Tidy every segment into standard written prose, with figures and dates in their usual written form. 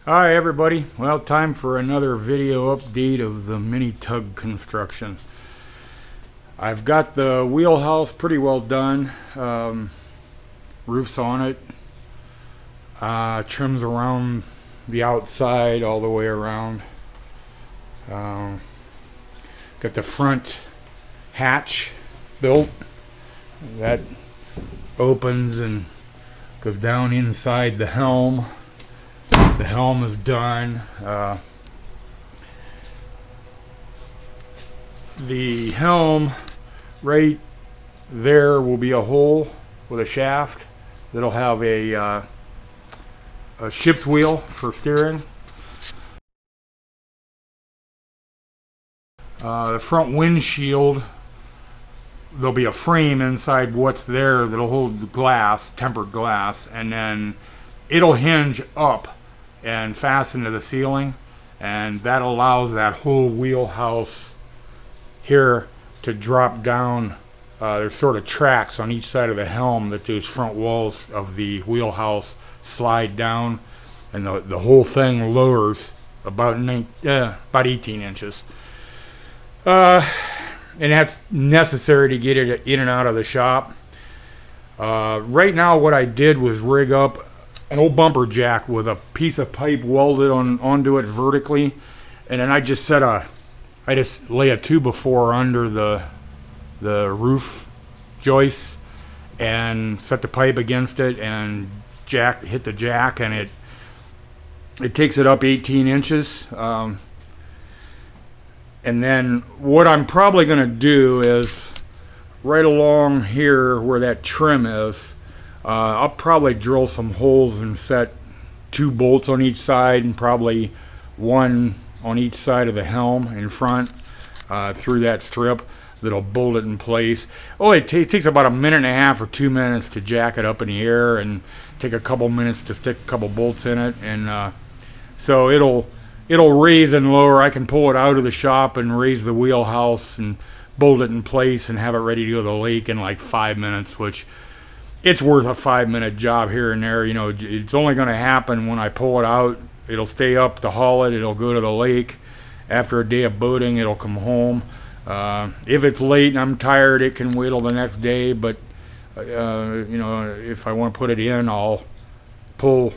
Hi everybody, well, time for another video update of the mini tug construction. I've got the wheelhouse pretty well done. Roof's on it, trims around the outside all the way around. Got the front hatch built that opens and goes down inside the helm. The helm is done. The helm right there will be a hole with a shaft that'll have a ship's wheel for steering. The front windshield, there'll be a frame inside what's there that'll hold the glass, tempered glass, and then it'll hinge up and fasten to the ceiling, and that allows that whole wheelhouse here to drop down. There's sort of tracks on each side of the helm that those front walls of the wheelhouse slide down, and the whole thing lowers about 18 inches. And that's necessary to get it in and out of the shop. Right now what I did was rig up an old bumper jack with a piece of pipe welded onto it vertically, and then I just lay a 2x4 under the roof joist and set the pipe against it and hit the jack, and it takes it up 18 inches. And then what I'm probably going to do is right along here where that trim is, I'll probably drill some holes and set 2 bolts on each side, and probably 1 on each side of the helm in front through that strip that'll bolt it in place. It takes about 1.5 minutes or 2 minutes to jack it up in the air, and take a couple minutes to stick a couple bolts in it, and so it'll raise and lower. I can pull it out of the shop and raise the wheelhouse and bolt it in place and have it ready to go to the lake in like 5 minutes, which it's worth a 5-minute job here and there. You know, it's only going to happen when I pull it out. It'll stay up to haul it. It'll go to the lake. After a day of boating, it'll come home. If it's late and I'm tired, it can wait till the next day. But you know, if I want to put it in, I'll pull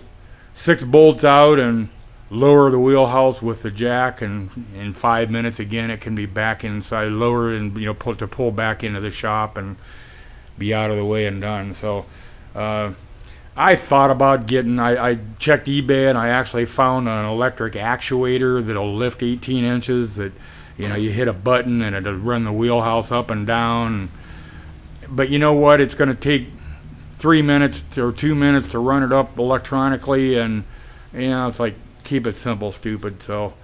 6 bolts out and lower the wheelhouse with the jack, and in 5 minutes again it can be back inside, lower, and pull back into the shop and be out of the way and done. So I thought about I checked eBay, and I actually found an electric actuator that'll lift 18 inches that you hit a button and it'll run the wheelhouse up and down. But you know what, it's going to take 3 minutes or 2 minutes to run it up electronically, and it's like, keep it simple, stupid. So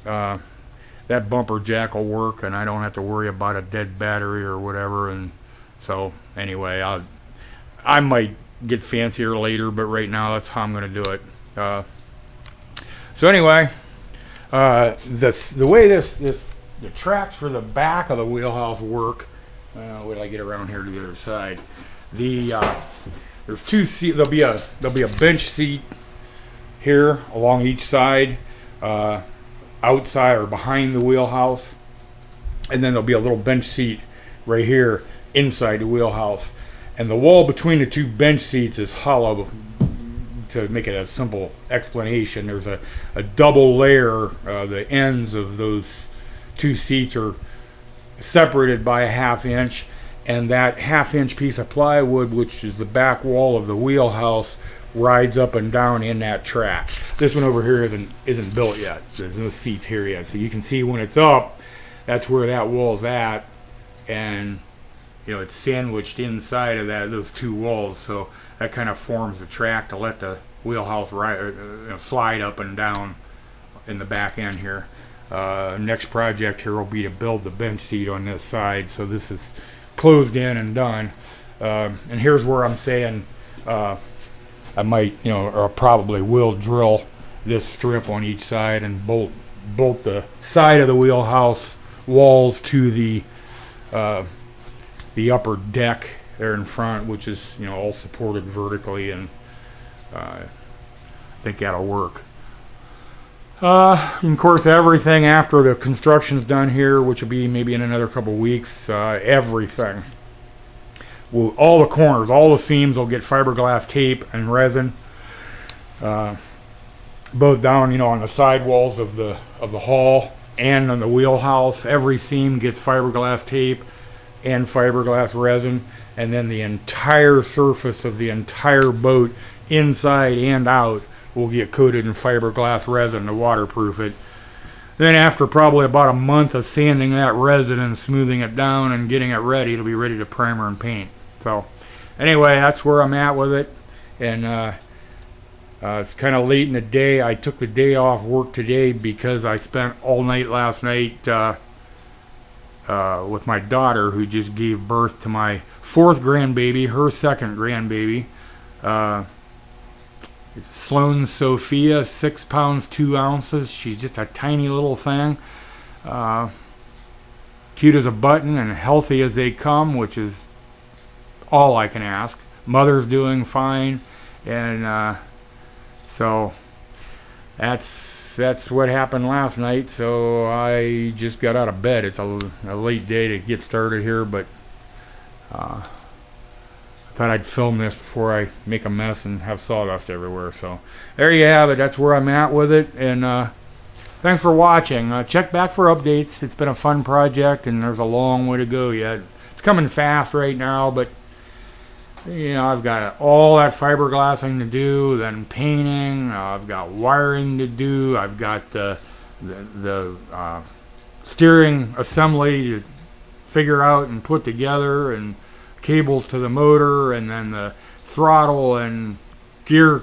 that bumper jack will work, and I don't have to worry about a dead battery or whatever. And so anyway, I might get fancier later, but right now that's how I'm going to do it. So anyway, the way the tracks for the back of the wheelhouse work. Wait till I get around here to the other side. There's 2 seats. There'll be a bench seat here along each side, outside or behind the wheelhouse, and then there'll be a little bench seat right here inside the wheelhouse, and the wall between the 2 bench seats is hollow. To make it a simple explanation, there's a double layer. The ends of those 2 seats are separated by a 1/2 inch, and that 1/2 inch piece of plywood, which is the back wall of the wheelhouse, rides up and down in that track. This one over here isn't built yet. There's no seats here yet, so you can see when it's up, that's where that wall's at, and it's sandwiched inside of those 2 walls, so that kind of forms the track to let the wheelhouse slide up and down in the back end here. Next project here will be to build the bench seat on this side, so this is closed in and done. And here's where I'm saying I might, or probably will drill this strip on each side and bolt the side of the wheelhouse walls to the upper deck there in front, which is all supported vertically, and I think that'll work. Of course, everything after the construction's done here, which will be maybe in another couple weeks, everything. Well, all the corners, all the seams will get fiberglass tape and resin. Both down, on the sidewalls of the hall and on the wheelhouse. Every seam gets fiberglass tape and fiberglass resin, and then the entire surface of the entire boat, inside and out, will get coated in fiberglass resin to waterproof it. Then after probably about a month of sanding that resin and smoothing it down and getting it ready, it'll be ready to primer and paint. So anyway, that's where I'm at with it. And it's kind of late in the day. I took the day off work today because I spent all night last night with my daughter, who just gave birth to my 4th grandbaby, her 2nd grandbaby. Sloan Sophia, 6 pounds 2 ounces. She's just a tiny little thing, cute as a button and healthy as they come, which is all I can ask. Mother's doing fine, and so that's what happened last night. So I just got out of bed. It's a late day to get started here, but I thought I'd film this before I make a mess and have sawdust everywhere. So there you have it. That's where I'm at with it. And thanks for watching. Check back for updates. It's been a fun project, and there's a long way to go yet. It's coming fast right now, but I've got all that fiberglassing to do, then painting. I've got wiring to do. I've got the steering assembly to figure out and put together, and cables to the motor, and then the throttle and gear,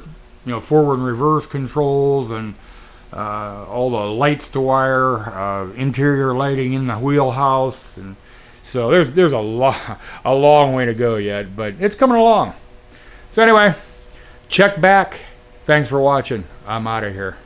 forward and reverse controls, and all the lights to wire, interior lighting in the wheelhouse, and so there's a long way to go yet, but it's coming along. So anyway, check back. Thanks for watching. I'm out of here.